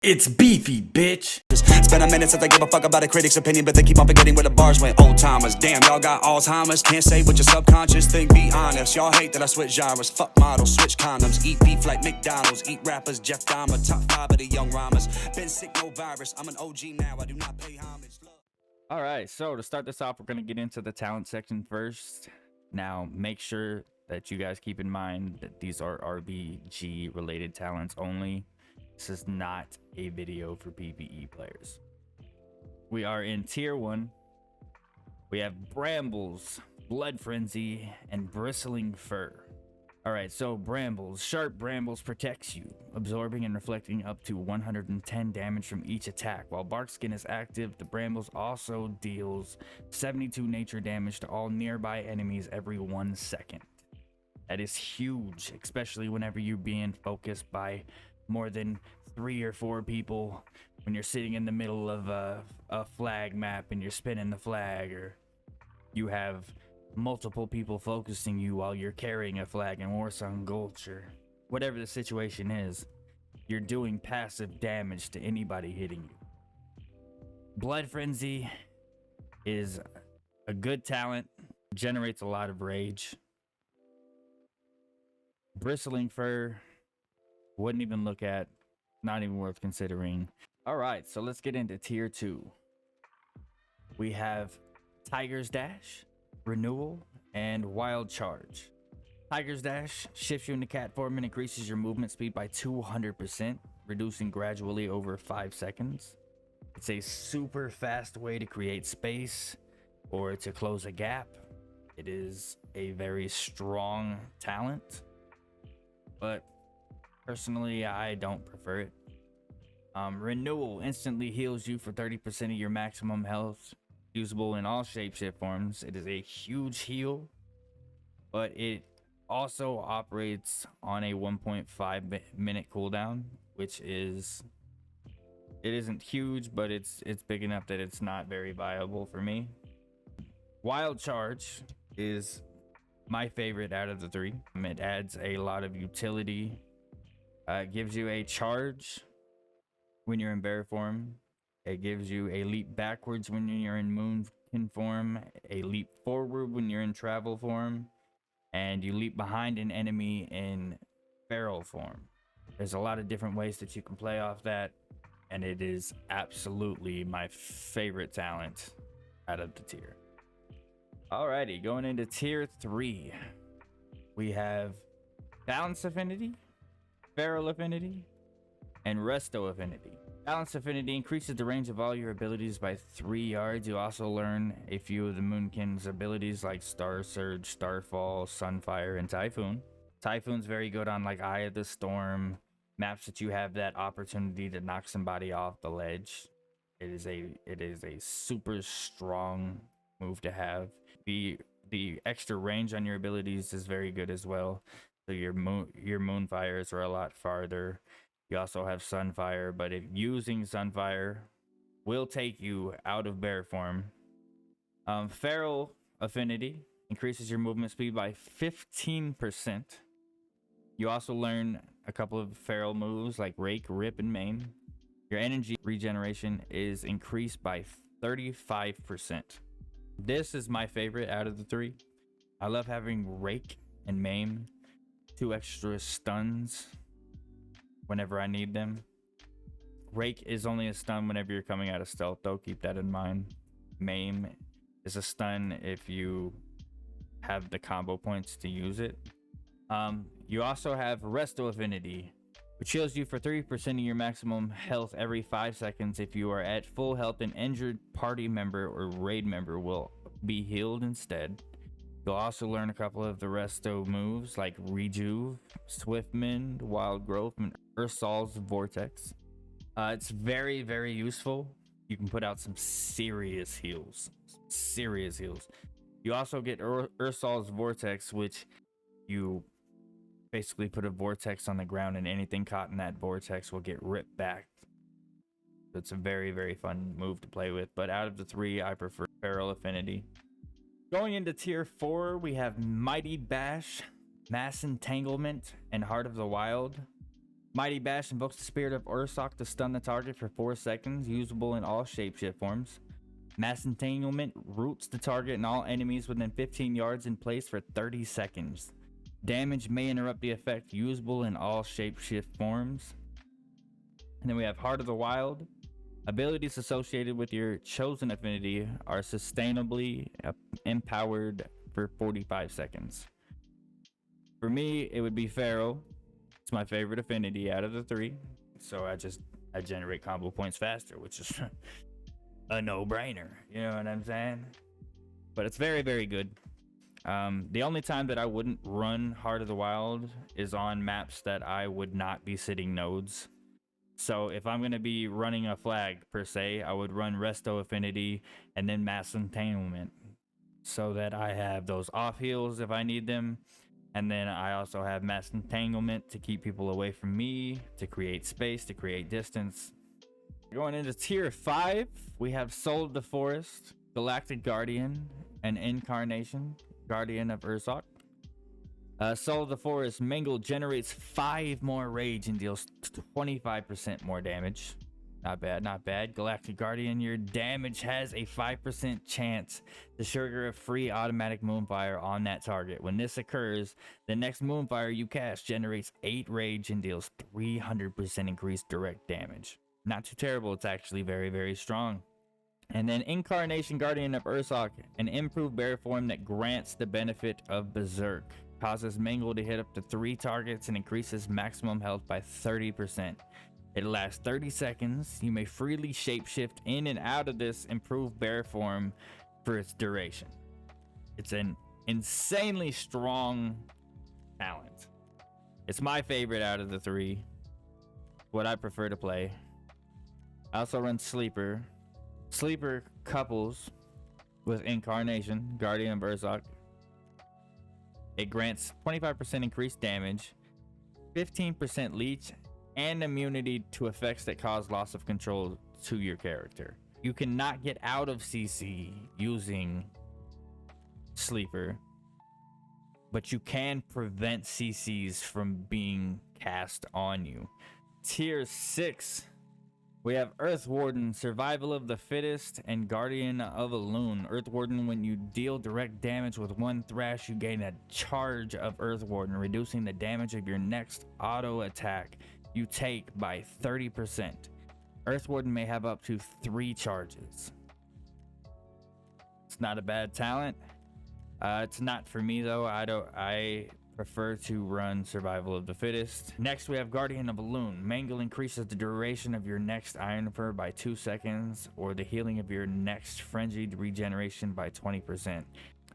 It's beefy, bitch. It's been a minute since I give a fuck about a critic's opinion, but they keep on forgetting where the bars went. Old timers, damn, y'all got Alzheimer's. Can't say what your subconscious think, be honest. Y'all hate that I switch genres, fuck models, switch condoms. Eat beef like McDonald's, eat rappers, Jeff Dahmer. Top 5 of the young rhymers. Been sick, no virus. I'm an OG now, I do not pay homage. All right, so to start this off, we're going to get into the talent section first. Now, make sure that you guys keep in mind that these are RBG related talents only. This is not a video for PvE players. We are in tier 1. We have Brambles, Blood Frenzy, and Bristling Fur. Alright, so Brambles. Sharp Brambles protects you, absorbing and reflecting up to 110 damage from each attack. While Bark Skin is active, the Brambles also deals 72 nature damage to all nearby enemies every 1 second. That is huge, especially whenever you're being focused by more than 3 or 4 people, when you're sitting in the middle of a flag map and you're spinning the flag, or you have multiple people focusing you while you're carrying a flag in Warsong Gulch, or whatever the situation is, you're doing passive damage to anybody hitting you. Blood Frenzy is a good talent, generates a lot of rage. Bristling Fur, wouldn't even look at, not even worth considering. All right, so let's get into tier 2. We have Tiger's Dash, Renewal, and Wild Charge. Tiger's Dash shifts you into cat form and increases your movement speed by 200%, reducing gradually over 5 seconds. It's a super fast way to create space or to close a gap. It is a very strong talent, but personally, I don't prefer it. Renewal instantly heals you for 30% of your maximum health, usable in all shapeshift forms. It is a huge heal, but it also operates on a 1.5 minute cooldown, which is, it isn't huge, but it's big enough that it's not very viable for me. Wild Charge is my favorite out of the 3. It adds a lot of utility. It gives you a charge when you're in bear form. It gives you a leap backwards when you're in moonkin form, a leap forward when you're in travel form, and you leap behind an enemy in feral form. There's a lot of different ways that you can play off that, and it is absolutely my favorite talent out of the tier. Alrighty, going into tier 3, we have Balance Affinity, Feral Affinity, and Resto Affinity. Balance Affinity increases the range of all your abilities by 3 yards. You also learn a few of the Moonkin's abilities like Star Surge, Starfall, Sunfire, and Typhoon. Typhoon's very good on like Eye of the Storm, maps that you have that opportunity to knock somebody off the ledge. It is a super strong move to have. The extra range on your abilities is very good as well. So your Moonfires are a lot farther. You also have Sunfire, but if using Sunfire will take you out of bear form. Feral Affinity increases your movement speed by 15%. You also learn a couple of feral moves like Rake, Rip, and Maim. Your energy regeneration is increased by 35%. This is my favorite out of the 3. I love having Rake and Maim, 2 extra stuns whenever I need them. Rake is only a stun whenever you're coming out of stealth, though. Keep that in mind. Maim is a stun if you have the combo points to use it. You also have Resto Affinity, which heals you for 3% of your maximum health every 5 seconds. If you are at full health, an injured party member or raid member will be healed instead. You'll also learn a couple of the Resto moves like Rejuve, Swiftmend, Wild Growth, and Ursol's Vortex. It's very, very useful. You can put out some serious heals. You also get Ursol's Vortex, which you basically put a vortex on the ground and anything caught in that vortex will get ripped back. So it's a very, very fun move to play with. But out of the 3, I prefer Feral Affinity. Going into tier 4, we have Mighty Bash, Mass Entanglement, and Heart of the Wild. Mighty Bash invokes the spirit of Ursoc to stun the target for 4 seconds, usable in all shapeshift forms. Mass Entanglement roots the target and all enemies within 15 yards in place for 30 seconds. Damage may interrupt the effect, usable in all shapeshift forms. And then we have Heart of the Wild. Abilities associated with your chosen affinity are sustainably empowered for 45 seconds. For me, it would be Pharaoh. It's my favorite affinity out of the 3. So I generate combo points faster, which is a no-brainer. You know what I'm saying? But it's very, very good. The only time that I wouldn't run Heart of the Wild is on maps that I would not be sitting nodes. So if I'm going to be running a flag per se, I would run Resto Affinity and then Mass Entanglement so that I have those off heals if I need them. And then I also have Mass Entanglement to keep people away from me, to create space, to create distance. Going into tier 5, we have Soul of the Forest, Galactic Guardian, and Incarnation Guardian of Ursoc. Soul of the Forest Mangle generates 5 more rage and deals 25% more damage. Not bad, not bad. Galactic Guardian, your damage has a 5% chance to trigger a free automatic Moonfire on that target. When this occurs, the next Moonfire you cast generates 8 rage and deals 300% increased direct damage. Not too terrible, it's actually very, very strong. And then Incarnation Guardian of Ursoc, an improved bear form that grants the benefit of Berserk. Causes Mangle to hit up to 3 targets and increases maximum health by 30%. It lasts 30 seconds. You may freely shapeshift in and out of this improved bear form for its duration. It's an insanely strong talent. It's my favorite out of the 3. What I prefer to play. I also run Sleeper. Sleeper couples with Incarnation, Guardian of Ursoc. It grants 25% increased damage, 15% leech, and immunity to effects that cause loss of control to your character. You cannot get out of CC using Sleeper, but you can prevent CCs from being cast on you. Tier 6, we have Earth Warden, Survival of the Fittest, and Guardian of a Loon. Earth Warden, when you deal direct damage with 1 thrash, you gain a charge of Earth Warden, reducing the damage of your next auto attack you take by 30%. Earth Warden may have up to 3 charges. It's not a bad talent. It's not for me though. I prefer to run Survival of the Fittest. Next, we have Guardian of a Loon. Mangle increases the duration of your next Iron Fur by 2 seconds, or the healing of your next Frenzied Regeneration by 20%.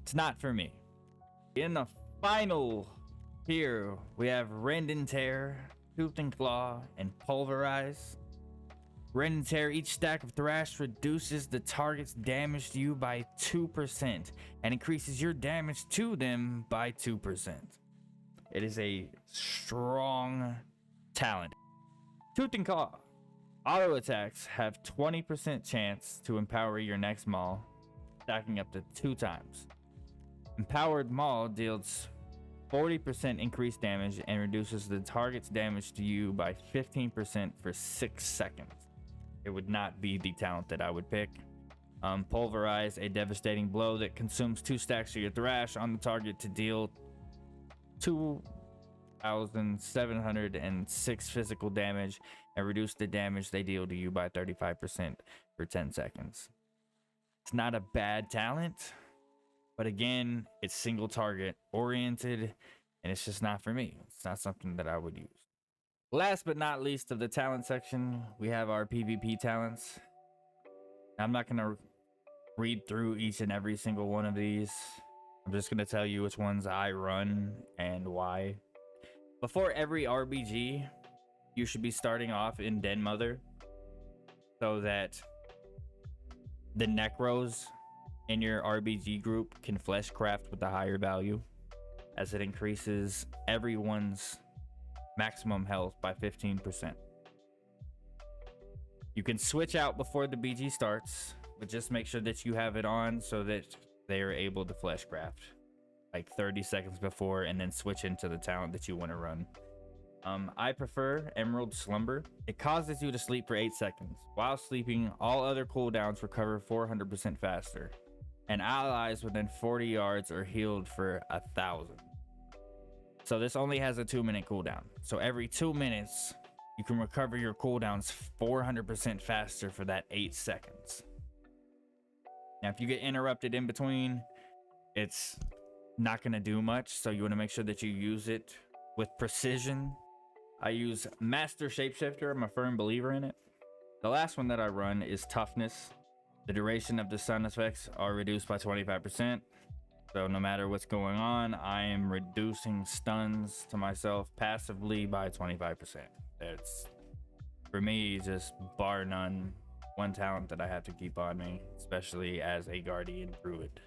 It's not for me. In the final tier, we have Rend and Tear, Tooth and Claw, and Pulverize. Rend and Tear, each stack of Thrash reduces the target's damage to you by 2% and increases your damage to them by 2%. It is a strong talent. Tooth and Claw. Auto attacks have 20% chance to empower your next Maul, stacking up to 2 times. Empowered Maul deals 40% increased damage and reduces the target's damage to you by 15% for 6 seconds. It would not be the talent that I would pick. Pulverize, a devastating blow that consumes 2 stacks of your Thrash on the target to deal 2,706 physical damage and reduce the damage they deal to you by 35% for 10 seconds. It's not a bad talent, but again, it's single target oriented and it's just not for me. It's not something that I would use. Last but not least of the talent section, we have our PvP talents. I'm not going to read through each and every single one of these. I'm just going to tell you which ones I run and why. Before every RBG, you should be starting off in Den Mother so that the Necros in your RBG group can fleshcraft with a higher value, as it increases everyone's maximum health by 15%. You can switch out before the BG starts, but just make sure that you have it on so that they are able to fleshcraft like 30 seconds before, and then switch into the talent that you want to run. I prefer Emerald Slumber. It causes you to sleep for 8 seconds. While sleeping, all other cooldowns recover 400% faster, and allies within 40 yards are healed for 1,000. So this only has a 2-minute cooldown. So every 2 minutes, you can recover your cooldowns 400% faster for that 8 seconds. Now, if you get interrupted in between, it's not going to do much. So you want to make sure that you use it with precision. I use Master Shapeshifter. I'm a firm believer in it. The last one that I run is Toughness. The duration of the stun effects are reduced by 25%. So no matter what's going on, I am reducing stuns to myself passively by 25%. It's, for me, just bar none, one talent that I have to keep on me, especially as a Guardian Druid.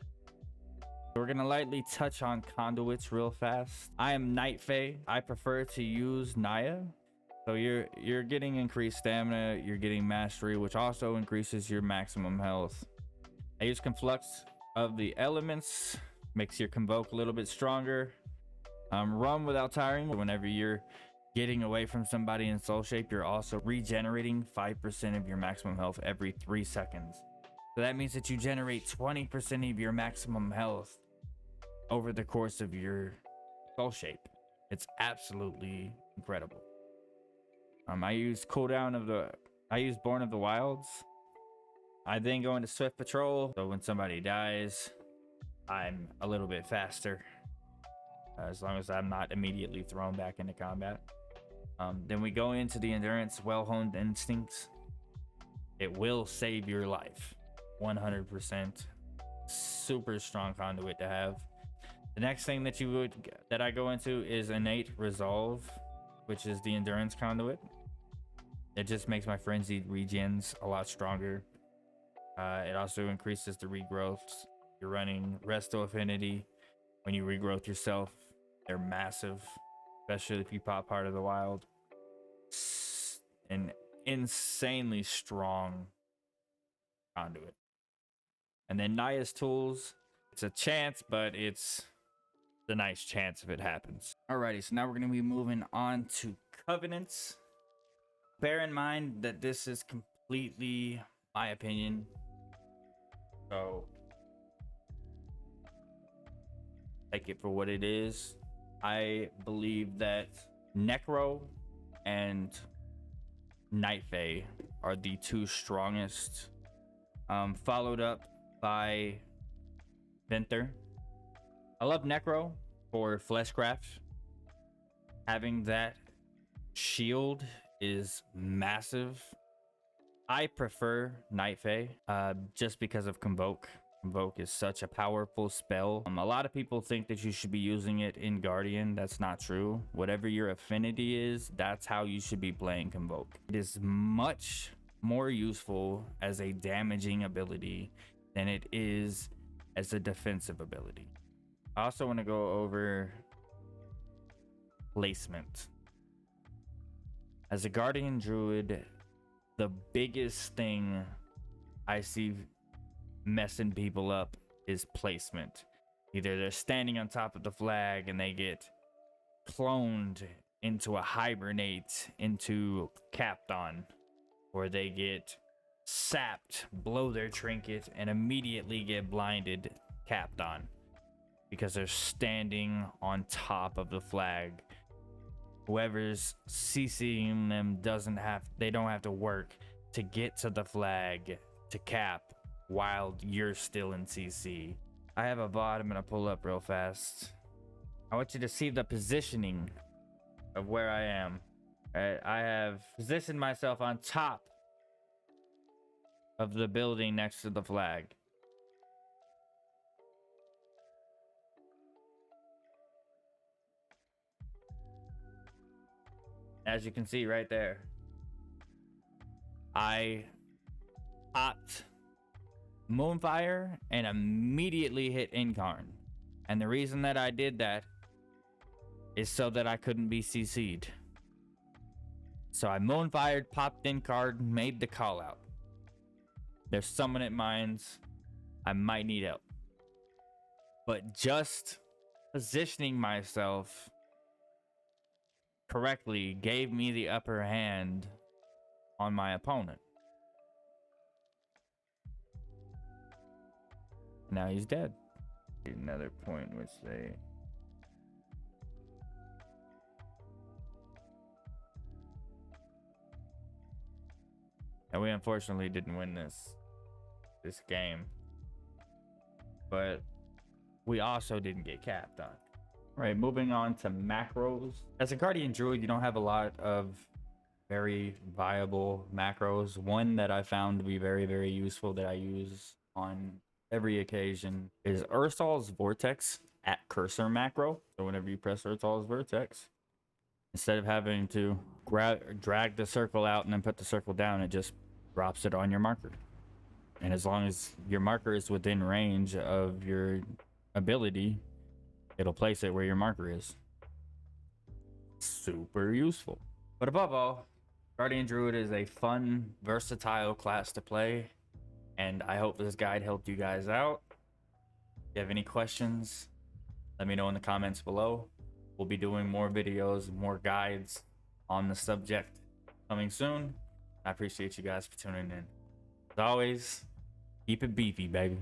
We're gonna lightly touch on Conduits real fast. I am Night Fae. I prefer to use Naya. So you're getting increased stamina, you're getting mastery, which also increases your maximum health. I use Conflux of the Elements, makes your Convoke a little bit stronger. Run without tiring. Whenever you're getting away from somebody in soul shape, you're also regenerating 5% of your maximum health every 3 seconds. So that means that you generate 20% of your maximum health over the course of your soul shape. It's absolutely incredible. I use Born of the Wilds. I then go into Swift Patrol. So when somebody dies, I'm a little bit faster, as long as I'm not immediately thrown back into combat. Then we go into the Endurance Well-Honed Instincts. It will save your life. 100%. Super strong conduit to have. The next thing that I go into is Innate Resolve, which is the Endurance conduit. It just makes my frenzied regens a lot stronger. It also increases the regrowths. You're running Resto Affinity. When you regrowth yourself, they're massive, especially if you pop Heart of the Wild. An insanely strong conduit. And then Naya's tools. It's a chance, but it's the nice chance if it happens. Alrighty, so now we're going to be moving on to Covenants. Bear in mind that this is completely my opinion. So take it for what it is. I believe that Necro and Night Fae are the two strongest, followed up by Venter. I love Necro for Fleshcraft. Having that shield is massive. I prefer Night Fae just because of Convoke. Convoke is such a powerful spell. A lot of people think that you should be using it in Guardian. That's not true. Whatever your affinity is, that's how you should be playing Convoke. It is much more useful as a damaging ability than it is as a defensive ability. I also want to go over placement. As a Guardian Druid, the biggest thing I see messing people up is placement. Either they're standing on top of the flag and they get cloned into a hibernate into Capton, or they get sapped, blow their trinket, and immediately get blinded Capton because they're standing on top of the flag. Whoever's CCing them they don't have to work to get to the flag to cap while you're still in CC. I have a VOD I'm gonna pull up real fast. I want you to see the positioning of where I am. I have positioned myself on top of the building next to the flag. As you can see right there, I popped Moonfire and immediately hit Incarn. And the reason that I did that is so that I couldn't be CC'd. So I Moonfired, popped Incarn, made the call out. There's summonate mines. I might need help. But just positioning myself correctly gave me the upper hand on my opponent. Now he's dead. Another point which they... And we unfortunately didn't win this game. But we also didn't get capped on. Right, moving on to macros. As a Guardian Druid, you don't have a lot of very viable macros. One that I found to be very, very useful that I use on every occasion is Ursol's Vortex at cursor macro. So whenever you press Ursol's Vortex, instead of having to drag the circle out and then put the circle down, it just drops it on your marker. And as long as your marker is within range of your ability, it'll place it where your marker is. Super useful. But above all, Guardian Druid is a fun, versatile class to play, and I hope this guide helped you guys out. If you have any questions, let me know in the comments below. We'll be doing more videos, more guides on the subject coming soon. I appreciate you guys for tuning in. As always, keep it beefy, baby.